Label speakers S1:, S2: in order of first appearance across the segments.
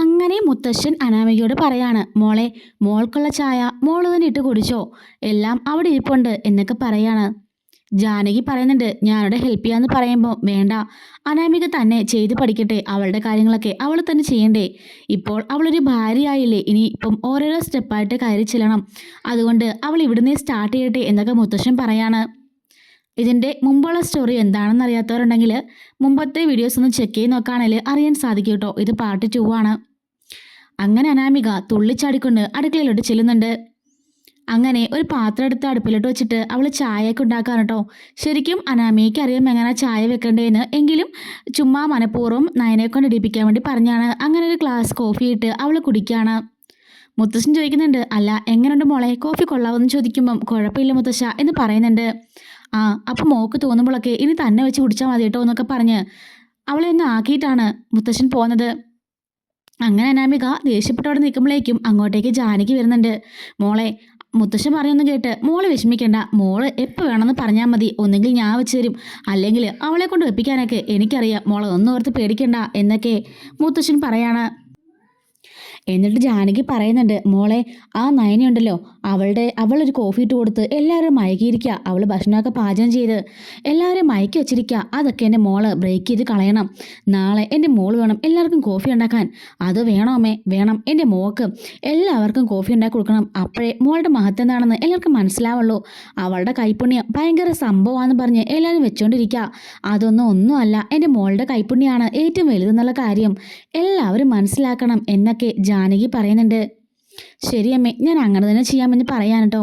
S1: അങ്ങനെ മുത്തശ്ശൻ അനാമികയോട് പറയാണ്, മോളെ, മോൾക്കുള്ള ചായ മോള് തന്നെ ഇട്ട് കുടിച്ചോ, എല്ലാം അവിടെ ഇരിപ്പുണ്ട് എന്നൊക്കെ പറയാണ്. ജാനകി പറയുന്നുണ്ട്, ഞാനവിടെ ഹെൽപ്പ് ചെയ്യാന്ന് പറയുമ്പോൾ വേണ്ട, അനാമിക തന്നെ ചെയ്ത് പഠിക്കട്ടെ, അവളുടെ കാര്യങ്ങളൊക്കെ അവൾ തന്നെ ചെയ്യണ്ടേ, ഇപ്പോൾ അവളൊരു ഭാര്യയായില്ലേ, ഇനി ഇപ്പം ഓരോരോ സ്റ്റെപ്പായിട്ട് കയറി ചെല്ലണം, അതുകൊണ്ട് അവൾ ഇവിടുന്ന് സ്റ്റാർട്ട് ചെയ്യട്ടെ എന്നൊക്കെ മുത്തശ്ശൻ പറയാണ്. ഇതിൻ്റെ മുമ്പുള്ള സ്റ്റോറി എന്താണെന്ന് അറിയാത്തവരുണ്ടെങ്കിൽ മുമ്പത്തെ വീഡിയോസ് ഒന്ന് ചെക്ക് ചെയ്ത് നോക്കുകയാണെങ്കിൽ അറിയാൻ സാധിക്കും കേട്ടോ. ഇത് പാർട്ട് 2 ആണ്. അങ്ങനെ അനാമിക തുള്ളിച്ചാടിക്കൊണ്ട് അടുക്കളയിലോട്ട് ചെല്ലുന്നുണ്ട്. അങ്ങനെ ഒരു പാത്രം എടുത്ത് അടുപ്പിലോട്ട് വെച്ചിട്ട് അവൾ ചായയൊക്കെ ഉണ്ടാക്കാണ് കേട്ടോ. ശരിക്കും അനാമികയ്ക്ക് അറിയാം എങ്ങനെ ചായ വെക്കണ്ടേന്ന്, എങ്കിലും ചുമ്മാ മനഃപൂർവ്വം നയനെ കൊണ്ട് ഇടിപ്പിക്കാൻ വേണ്ടി പറഞ്ഞാണ്. അങ്ങനെ ഒരു ഗ്ലാസ് കോഫി ഇട്ട് അവൾ കുടിക്കുകയാണ്. മുത്തശ്ശൻ ചോദിക്കുന്നുണ്ട്, അല്ല എങ്ങനെയുണ്ട് മോളെ, കോഫി കൊള്ളാവെന്ന് ചോദിക്കുമ്പം കുഴപ്പമില്ല മുത്തശ്ശ എന്ന് പറയുന്നുണ്ട്. ആ, അപ്പം മോക്ക് തോന്നുമ്പോഴൊക്കെ ഇനി തന്നെ വെച്ച് കുടിച്ചാൽ മതി കേട്ടോ എന്നൊക്കെ പറഞ്ഞ് അവളെ ഒന്ന് ആക്കിയിട്ടാണ് മുത്തശ്ശൻ പോകുന്നത്. അങ്ങനെ അനാമിക ദേഷ്യപ്പെട്ടോടെ നിൽക്കുമ്പോഴേക്കും അങ്ങോട്ടേക്ക് ജാനകി വരുന്നുണ്ട്. മോളെ, മുത്തശ്ശൻ പറഞ്ഞൊന്നും കേട്ട് മോള് വിഷമിക്കണ്ട, മോള് എപ്പോൾ വേണമെന്ന് പറഞ്ഞാൽ മതി, ഒന്നെങ്കിൽ ഞാൻ വെച്ച് തരും, അല്ലെങ്കിൽ അവളെ കൊണ്ട് വെപ്പിക്കാനൊക്കെ എനിക്കറിയാം, മോളെ ഒന്നും ഓർത്ത് പേടിക്കണ്ട എന്നൊക്കെ മുത്തശ്ശൻ പറയാണ്. എന്നിട്ട് ജാനകി പറയുന്നുണ്ട്, മോളെ, ആ നയനയുണ്ടല്ലോ, അവളൊരു കോഫി ഇട്ട് കൊടുത്ത് എല്ലാവരും മയക്കിയിരിക്കുക, അവൾ ഭക്ഷണമൊക്കെ പാചകം ചെയ്ത് എല്ലാവരും മയക്കി വെച്ചിരിക്കുക, അതൊക്കെ എൻ്റെ മോള് ബ്രേക്ക് ചെയ്ത് കളയണം. നാളെ എൻ്റെ മോള് വേണം എല്ലാവർക്കും കോഫി ഉണ്ടാക്കാൻ. അത് വേണോ അമ്മേ? വേണം. എൻ്റെ മോൾക്ക് എല്ലാവർക്കും കോഫി ഉണ്ടാക്കി കൊടുക്കണം, അപ്പോഴേ മോളുടെ മഹത്വം എന്താണെന്ന് എല്ലാവർക്കും മനസ്സിലാവുള്ളൂ. അവളുടെ കൈപ്പുണ്യം ഭയങ്കര സംഭവമാണെന്ന് പറഞ്ഞ് എല്ലാവരും വെച്ചോണ്ടിരിക്കുക, ഒന്നുമല്ല, എൻ്റെ മോളുടെ കൈപ്പുണ്യമാണ് ഏറ്റവും വലുതെന്നുള്ള കാര്യം എല്ലാവരും മനസ്സിലാക്കണം എന്നൊക്കെ ജാനകി പറയുന്നുണ്ട്. ശരിയമ്മേ, ഞാൻ അങ്ങനെ തന്നെ ചെയ്യാമെന്ന് പറയാൻ കേട്ടോ.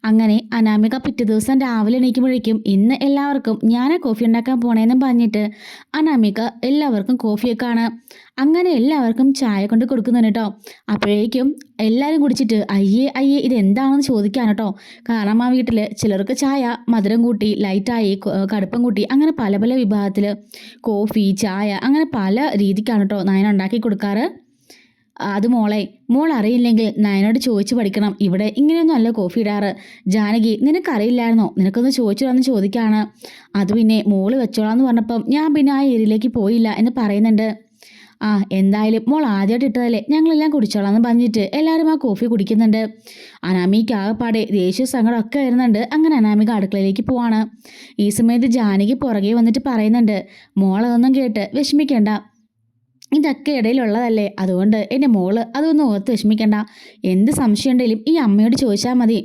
S1: അങ്ങനെ അനാമിക പിറ്റേ ദിവസം രാവിലെ എണീക്കുമ്പോഴേക്കും ഇന്ന് എല്ലാവർക്കും ഞാൻ കോഫി ഉണ്ടാക്കാൻ പോണേന്നും പറഞ്ഞിട്ട് അനാമിക എല്ലാവർക്കും കോഫിയൊക്കെയാണ്. അങ്ങനെ എല്ലാവർക്കും ചായ കൊണ്ട് കൊടുക്കുന്നുണ്ട് കേട്ടോ. അപ്പോഴേക്കും എല്ലാവരും കുടിച്ചിട്ട് അയ്യേ അയ്യേ ഇതെന്താണെന്ന് ചോദിക്കാൻ കേട്ടോ. കാരണം ആ വീട്ടിൽ ചിലർക്ക് ചായ മധുരം കൂട്ടി, ലൈറ്റായി, കടുപ്പം കൂട്ടി, അങ്ങനെ പല പല വിഭാഗത്തിൽ കോഫി, ചായ അങ്ങനെ പല രീതിക്കാണ് കേട്ടോ നയന ഉണ്ടാക്കി കൊടുക്കാറ്. അത് മോൾ അറിയില്ലെങ്കിൽ നയനോട് ചോദിച്ചു പഠിക്കണം, ഇവിടെ ഇങ്ങനെയൊന്നും അല്ല കോഫി ഇടാറ്. ജാനകി, നിനക്കറിയില്ലായിരുന്നോ, നിനക്കൊന്ന് ചോദിച്ചിടാന്ന് ചോദിക്കാണ്. അത് പിന്നെ മോള് വെച്ചോളാന്ന് പറഞ്ഞപ്പം ഞാൻ പിന്നെ ആ ഏരിയയിലേക്ക് പോയില്ല എന്ന് പറയുന്നുണ്ട്. ആ, എന്തായാലും മോൾ ആദ്യമായിട്ട് ഇട്ടതല്ലേ, ഞങ്ങളെല്ലാം കുടിച്ചോളാന്ന് പറഞ്ഞിട്ട് എല്ലാവരും ആ കോഫി കുടിക്കുന്നുണ്ട്. അനാമിക്ക് ആകെപ്പാടെ ദേഷ്യ സങ്കടം ഒക്കെ വരുന്നുണ്ട്. അങ്ങനെ അനാമിക അടുക്കളയിലേക്ക് പോവാണ്. ഈ സമയത്ത് ജാനകി പുറകെ വന്നിട്ട് പറയുന്നുണ്ട്, മോളതൊന്നും കേട്ട് വിഷമിക്കേണ്ട, ഇതൊക്കെ ഇടയിലുള്ളതല്ലേ, അതുകൊണ്ട് എൻ്റെ മോള് അതൊന്നും ഓർത്ത് വിഷമിക്കണ്ട, എന്ത് സംശയം ഉണ്ടെങ്കിലും ഈ അമ്മയോട് ചോദിച്ചാൽ മതി.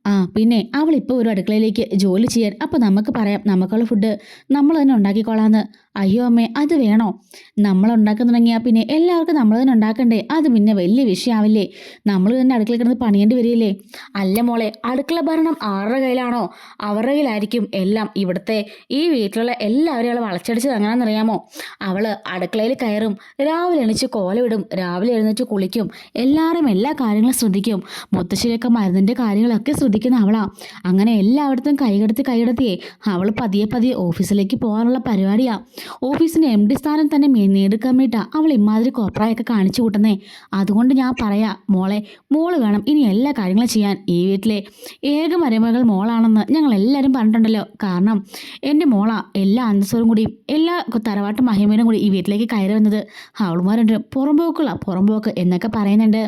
S1: ആ, പിന്നെ അവളിപ്പോൾ ഒരു അടുക്കളയിലേക്ക് ജോലി ചെയ്യാൻ, അപ്പോൾ നമുക്ക് പറയാം നമുക്കുള്ള ഫുഡ് നമ്മൾ തന്നെ ഉണ്ടാക്കിക്കോളാന്ന്. അയ്യോ അമ്മേ, അത് വേണോ? നമ്മൾ ഉണ്ടാക്കാൻ തുടങ്ങിയാൽ പിന്നെ എല്ലാവർക്കും നമ്മൾ തന്നെ ഉണ്ടാക്കണ്ടേ, അത് പിന്നെ വലിയ വിഷയമാവില്ലേ, നമ്മൾ തന്നെ അടുക്കള കിടന്ന് പണിയേണ്ടി വരികയില്ലേ. അല്ല മോളെ, അടുക്കള ഭരണം ആരുടെ കയ്യിലാണോ അവരുടെ കയ്യിലായിരിക്കും എല്ലാം. ഇവിടുത്തെ ഈ വീട്ടിലുള്ള എല്ലാവരും അവളെ വളച്ചടിച്ചത് എങ്ങനെയാണെന്നറിയാമോ? അവൾ അടുക്കളയിൽ കയറും, രാവിലെ എണീച്ച് കോലമിടും, രാവിലെ എഴുന്നേറ്റ് കുളിക്കും, എല്ലാവരും എല്ലാ കാര്യങ്ങളും ശ്രദ്ധിക്കും, മുത്തശ്ശിയൊക്കെ മരുന്നിൻ്റെ കാര്യങ്ങളൊക്കെ ശ്രദ്ധിക്കുന്ന അവളാ. അങ്ങനെ എല്ലായിടത്തും കൈകടത്തിയേ അവൾ പതിയെ പതിയെ ഓഫീസിലേക്ക് പോകാനുള്ള പരിപാടിയാ. ഓഫീസിൻ്റെ MD സ്ഥാനം തന്നെ നേടിക്കാൻ വേണ്ടിയിട്ടാണ് അവൾ ഇമാതിരി കോപ്രായൊക്കെ കാണിച്ചു കൂട്ടുന്നേ. അതുകൊണ്ട് ഞാൻ പറയാ മോളെ, മോള് വേണം ഇനി എല്ലാ കാര്യങ്ങളും ചെയ്യാൻ. ഈ വീട്ടിലെ ഏക മരുമകൾ മോളാണെന്ന് ഞങ്ങൾ എല്ലാവരും പറഞ്ഞിട്ടുണ്ടല്ലോ. കാരണം എൻ്റെ മോളാ എല്ലാ അന്തസ്സോടും കൂടിയും എല്ലാ തറവാട്ട് മഹിമയിലും കൂടി ഈ വീട്ടിലേക്ക് കയറി വന്നത്. അവളുമാരുണ്ട് പുറമ്പോക്ക് എന്നൊക്കെ പറയുന്നുണ്ട്.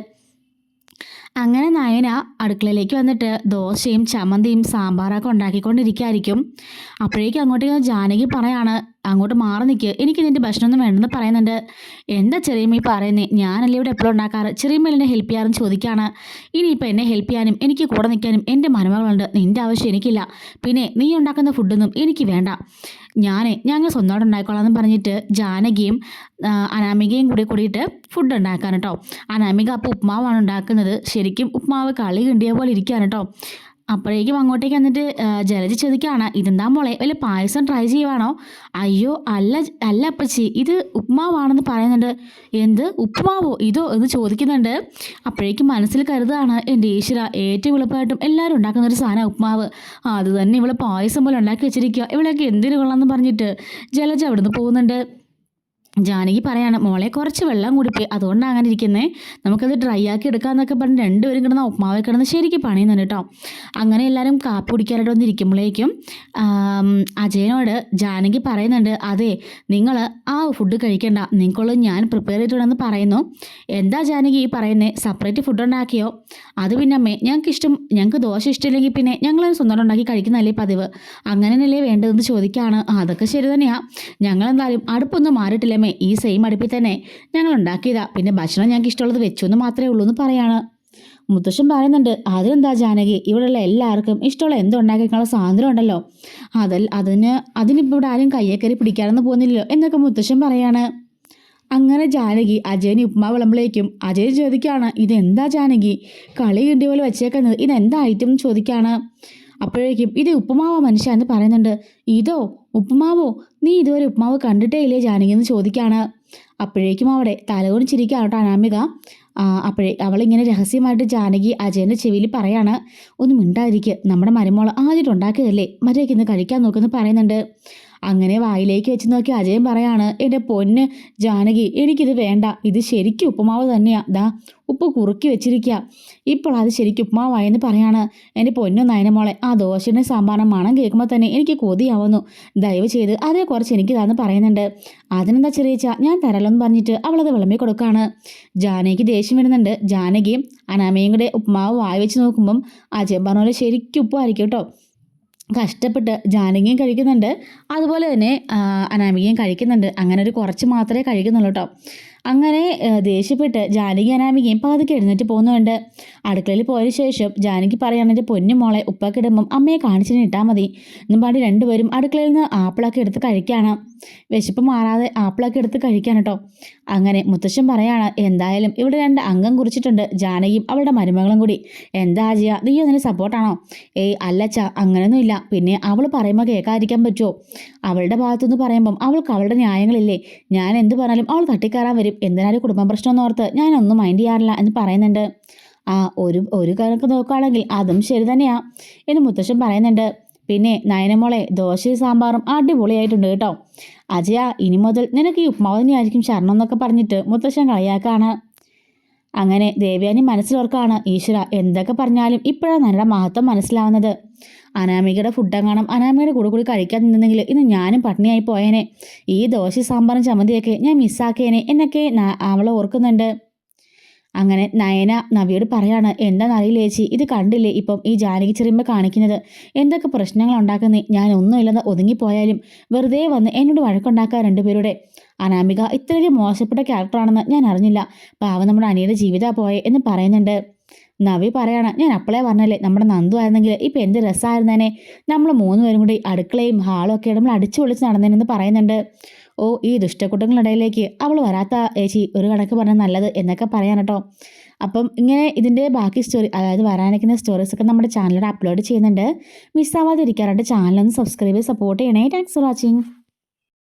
S1: അങ്ങനെ നയന അടുക്കളയിലേക്ക് വന്നിട്ട് ദോശയും ചമ്മന്തിയും സാമ്പാറൊക്കെ ഉണ്ടാക്കിക്കൊണ്ടിരിക്കുകയായിരിക്കും. അപ്പോഴേക്കും അങ്ങോട്ടേക്ക് ജാനകി പറയാണ്, അങ്ങോട്ട് മാറി നിൽക്കുക, എനിക്ക് ഇതിൻ്റെ ഭക്ഷണമൊന്നും വേണ്ടെന്ന് പറയുന്നുണ്ട്. എന്താ ചെറിയമ്മ ഈ പറയുന്നേ, ഞാനല്ലേ ഇവിടെ എപ്പോഴും ഉണ്ടാക്കാറ്, ചെറിയമ്മ എന്നെ ഹെൽപ്പ് ചെയ്യാറെന്ന് ചോദിക്കുകയാണ്. ഇനിയിപ്പോൾ എന്നെ ഹെൽപ്പ് ചെയ്യാനും എനിക്ക് കൂടെ നിൽക്കാനും എൻ്റെ മരുമകളുണ്ട്, നിൻ്റെ ആവശ്യം എനിക്കില്ല. പിന്നെ നീ ഉണ്ടാക്കുന്ന ഫുഡൊന്നും എനിക്ക് വേണ്ട, ഞങ്ങൾ സ്വന്തമായിട്ട് ഉണ്ടാക്കിക്കോളാമെന്ന് പറഞ്ഞിട്ട് ജാനകിയും അനാമികയും കൂടിയിട്ട് ഫുഡ് ഉണ്ടാക്കാൻ കേട്ടോ. അനാമിക അപ്പോൾ ഉപ്മാവാണ് ഉണ്ടാക്കുന്നത്. ശരിക്കും ഉപ്മാവ് കളി കിണ്ടിയ പോലെ ഇരിക്കുകയാണ് കേട്ടോ. അപ്പോഴേക്കും അങ്ങോട്ടേക്ക് വന്നിട്ട് ജലജ ചോദിക്കുകയാണ്, ഇതെന്താ മോളെ, വല്ല പായസം ട്രൈ ചെയ്യുവാണോ? അയ്യോ അല്ല അപ്പച്ചി, ഇത് ഉപ്മാവാണെന്ന് പറയുന്നുണ്ട്. എന്ത് ഉപ്മാവോ ഇതോ എന്ന് ചോദിക്കുന്നുണ്ട്. അപ്പോഴേക്കും മനസ്സിൽ കരുതാണ്, എൻ്റെ ഈശ്വര, ഏറ്റവും എളുപ്പമായിട്ടും എല്ലാവരും ഉണ്ടാക്കുന്ന ഒരു സാധനം ഉപ്മാവ്, അത് തന്നെ ഇവളെ പായസം പോലെ ഉണ്ടാക്കി വെച്ചിരിക്കുക, ഇവളൊക്കെ എന്തിനു കൊള്ളാമെന്ന് പറഞ്ഞിട്ട് ജലജ അവിടുന്ന് പോകുന്നുണ്ട്. ജാനകി പറയാണ് മോളെ കുറച്ച് വെള്ളം കുടിപ്പ് അതുകൊണ്ടാണ് അങ്ങനെ ഇരിക്കുന്നത്, നമുക്കത് ഡ്രൈ ആക്കി എടുക്കാമെന്നൊക്കെ പറഞ്ഞ് രണ്ടുപേരും കിടന്ന് ഉപ്മാവ് കിടന്ന് ശരിക്കും പണിയുന്നുണ്ട് കേട്ടോ. അങ്ങനെ എല്ലാവരും കാപ്പി കുടിക്കാനായിട്ട് വന്നിരിക്കുമ്പോഴേക്കും അജയനോട് ജാനകി പറയുന്നുണ്ട്, അതെ നിങ്ങൾ ആ ഫുഡ് കഴിക്കണ്ട, നിങ്ങൾക്കുള്ളത് ഞാൻ പ്രിപ്പയർ ചെയ്തിട്ടുണ്ടെന്ന് പറയുന്നു. എന്താ ജാനകി ഈ പറയുന്നത്, സെപ്പറേറ്റ് ഫുഡ് ഉണ്ടാക്കിയോ? അത് പിന്നെ അമ്മേ ഞങ്ങൾക്ക് ദോശ ഇഷ്ടമില്ലെങ്കിൽ പിന്നെ ഞങ്ങൾ സ്വന്തം ഉണ്ടാക്കി കഴിക്കുന്നതല്ലേ പതിവ്, അങ്ങനെയല്ലേ വേണ്ടതെന്ന് ചോദിക്കുകയാണ്. അതൊക്കെ ശരി തന്നെയാണ്, ഞങ്ങളെന്തായാലും അടുപ്പൊന്നും മാറിയിട്ടില്ലമ്മേ, ഈ സെയിം അടുപ്പിൽ തന്നെ ഞങ്ങൾ ഉണ്ടാക്കിയതാ, പിന്നെ ഭക്ഷണം ഞങ്ങൾക്ക് ഇഷ്ടമുള്ളത് വെച്ചു എന്ന് മാത്രമേ ഉള്ളൂ എന്ന് പറയാണ്. മുത്തശ്ശൻ പറയുന്നുണ്ട്, അതിനെന്താ ജാനകി, ഇവിടെയുള്ള എല്ലാവർക്കും ഇഷ്ടമുള്ള എന്തുണ്ടാക്കിയുള്ള സ്വാതന്ത്ര്യം ഉണ്ടല്ലോ, അതിനിപ്പോൾ ഇവിടെ ആരും കയ്യേക്കറി പിടിക്കാനൊന്നും പോകുന്നില്ലല്ലോ എന്നൊക്കെ മുത്തശ്ശൻ പറയാണ്. അങ്ങനെ ജാനകി അജയന് ഉപ്മാവ് വിളമ്പിലേക്കും അജയൻ ചോദിക്കുകയാണ്, ഇതെന്താ ജാനകി കളി കിണ്ടിയ പോലെ വെച്ചേക്കുന്നത്, ഇതെന്താ ഐറ്റം എന്ന് ചോദിക്കുകയാണ്. അപ്പോഴേക്കും ഇത് ഉപ്പുമാവോ മനുഷ്യ എന്ന് പറയുന്നുണ്ട്. ഇതോ ഉപ്പുമാവോ, നീ ഇതുവരെ ഉപ്പുമാവ് കണ്ടിട്ടേ ഇല്ലേ ജാനകി എന്ന് ചോദിക്കുകയാണ്. അപ്പോഴേക്കും അവിടെ തലകുണിച്ചിരിക്കുകയാണ് കേട്ടോ അനാമിക. അവളിങ്ങനെ രഹസ്യമായിട്ട് ജാനകി അജയൻ്റെ ചെവിയിൽ പറയാണ്, ഒന്ന് മിണ്ടാതിരിക്കുക, നമ്മുടെ മരുമോൾ ആദ്യമായിട്ട് ഉണ്ടാക്കിയതല്ലേ, മര്യാദയ്ക്ക് ഇന്ന് കഴിക്കാൻ നോക്കുമെന്ന് പറയുന്നുണ്ട്. അങ്ങനെ വായിലേക്ക് വെച്ച് നോക്കി അജയൻ പറയാണ്, എൻ്റെ പൊന്ന് ജാനകി എനിക്കിത് വേണ്ട, ഇത് ശരിക്കും ഉപ്പുമാവ് തന്നെയാണ്, ദാ ഉപ്പ് കുറുക്കി വെച്ചിരിക്കുക, ഇപ്പോൾ അത് ശരിക്കും ഉപ്പുമാവായെന്ന് പറയാണ്. എൻ്റെ പൊന്നു നയനമോളെ, ആ ദോശയുടെ സാമ്പാറിന് മണം കേൾക്കുമ്പോൾ തന്നെ എനിക്ക് കൊതിയാവുന്നു, ദയവ് ചെയ്ത് അതേ കുറച്ച് എനിക്ക് താന്ന് പറയുന്നുണ്ട്. അതിനെന്താ ചെറിയച്ച, ഞാൻ തരലെന്ന് പറഞ്ഞിട്ട് അവളത് വിളമ്പി കൊടുക്കുകയാണ്. ജാനകിക്ക് ദേഷ്യം വരുന്നുണ്ട്. ജാനകിയും അനാമയും കൂടെ ഉപ്പുമാവ് വായി വെച്ച് നോക്കുമ്പം അജയൻ പറഞ്ഞ പോലെ ശരിക്കും ഉപ്പുമായിരിക്കും കേട്ടോ. കഷ്ടപ്പെട്ട് ജാനകിയും കഴിക്കുന്നുണ്ട്, അതുപോലെ തന്നെ അനാമികയും കഴിക്കുന്നുണ്ട്. അങ്ങനെ ഒരു കുറച്ച് മാത്രമേ കഴിക്കുന്നുള്ളൂ കേട്ടോ. അങ്ങനെ ദേഷ്യപ്പെട്ട് ജാനകി അനാമികയും പതുക്കെ എഴുന്നേറ്റ് പോകുന്നുണ്ട്. അടുക്കളയിൽ പോയതിനു ശേഷം ജാനകി പറയുകയാണ്, എൻ്റെ പൊന്നു മോളെ ഉപ്പൊക്കെ ഇടുമ്പം അമ്മയെ കാണിച്ചിട്ട് ഇട്ടാൽ മതി എന്നും പാടി രണ്ടുപേരും അടുക്കളയിൽ നിന്ന് ആപ്പിളൊക്കെ എടുത്ത് കഴിക്കുകയാണ്. വിശപ്പ് മാറാതെ ആപ്പിളൊക്കെ എടുത്ത് കഴിക്കാൻ കേട്ടോ. അങ്ങനെ മുത്തശ്ശൻ പറയാണ്, എന്തായാലും ഇവിടെ 2 അംഗം കുറിച്ചിട്ടുണ്ട്, ജാനകിയും അവളുടെ മരുമകളും കൂടി. എന്താ ചെയ്യാ, നീ അതിന് സപ്പോർട്ടാണോ? ഏയ് അല്ലച്ച, അങ്ങനെയൊന്നും ഇല്ല, പിന്നെ അവൾ പറയുമ്പോൾ കേൾക്കാതിരിക്കാൻ പറ്റുമോ? അവളുടെ ഭാഗത്തുനിന്ന് പറയുമ്പം അവൾക്ക് അവളുടെ ന്യായങ്ങളില്ലേ, ഞാൻ എന്ത് പറഞ്ഞാലും അവൾ തട്ടിക്കയറാൻ വരും, എന്തിനാലും കുടുംബ പ്രശ്നം ഓർത്ത് ഞാനൊന്നും മൈൻഡ് ചെയ്യാറില്ല എന്ന് പറയുന്നുണ്ട്. ഒരു കണക്ക് നോക്കുകയാണെങ്കിൽ അതും ശരി തന്നെയാ എന്ന് മുത്തശ്ശൻ പറയുന്നുണ്ട്. പിന്നെ നയനമോളെ ദോശയും സാമ്പാറും അടിപൊളിയായിട്ടുണ്ട് കേട്ടോ. അജയ, ഇനി മുതൽ നിനക്ക് ഈ ഉപ്മാവ് തന്നെയായിരിക്കും ശരണം എന്നൊക്കെ പറഞ്ഞിട്ട് മുത്തശ്ശൻ കളിയാക്കാണ്. അങ്ങനെ ദേവയാനി മനസ്സിലോർക്കാണ്, ഈശ്വര എന്തൊക്കെ പറഞ്ഞാലും ഇപ്പോഴാണ് നല്ലയുടെ മഹത്വം മനസ്സിലാവുന്നത്. അനാമികയുടെ ഫുഡെങ്ങാണം അനാമികയുടെ കൂടെ കഴിക്കാൻ നിന്നെങ്കിൽ ഇന്ന് ഞാനും പട്ടിണിയായി പോയേനെ, ഈ ദോശ സാമ്പാറും ചമ്മന്തിയൊക്കെ ഞാൻ മിസ്സാക്കിയേനെ എന്നൊക്കെ അവൾ ഓർക്കുന്നുണ്ട്. അങ്ങനെ നയന നവിയോട് പറയാണ്, എന്താണെന്നറിയില്ല ചേച്ചി, ഇത് കണ്ടില്ലേ ഇപ്പം ഈ ജാനകി ചെറിയുമ്പോൾ കാണിക്കുന്നത്, എന്തൊക്കെ പ്രശ്നങ്ങൾ ഉണ്ടാക്കുന്നേ, ഞാൻ ഒന്നുമില്ലെന്ന് ഒതുങ്ങിപ്പോയാലും വെറുതെ വന്ന് എന്നോട് വഴക്കുണ്ടാക്കുക രണ്ടുപേരുടെ. അനാമിക ഇത്രയ്ക്ക് മോശപ്പെട്ട ക്യാരക്ടറാണെന്ന് ഞാൻ അറിഞ്ഞില്ല, പാവം നമ്മുടെ അനിയുടെ ജീവിതമാണ് പോയെ എന്ന് പറയുന്നുണ്ട്. നവി പറയാണ്, ഞാൻ അപ്പളേ പറഞ്ഞല്ലേ നമ്മുടെ നന്ദു ആയിരുന്നെങ്കിൽ ഇപ്പം എന്ത് രസമായിരുന്നേനെ, നമ്മൾ 3 പേരും കൂടി അടുക്കളയും ഹാളും ഒക്കെ നമ്മൾ അടിച്ചു പൊളിച്ച് നടന്നേനെന്ന് പറയുന്നുണ്ട്. ഓ, ഈ ദുഷ്ടക്കുട്ടങ്ങളിടയിലേക്ക് അവൾ വരാത്ത ചേച്ചി ഒരു കണക്ക് പറഞ്ഞാൽ നല്ലത് എന്നൊക്കെ പറയാൻ കേട്ടോ. അപ്പം ഇങ്ങനെ ഇതിൻ്റെ ബാക്കി സ്റ്റോറി, അതായത് വരാനിരിക്കുന്ന സ്റ്റോറീസൊക്കെ നമ്മുടെ ചാനലിൽ അപ്ലോഡ് ചെയ്യുന്നുണ്ട്. മിസ്സാവാതിരിക്കാനായിട്ട് ചാനലൊന്ന് സബ്സ്ക്രൈബ് ചെയ്ത് സപ്പോർട്ട് ചെയ്യണേ. Thanks for watching.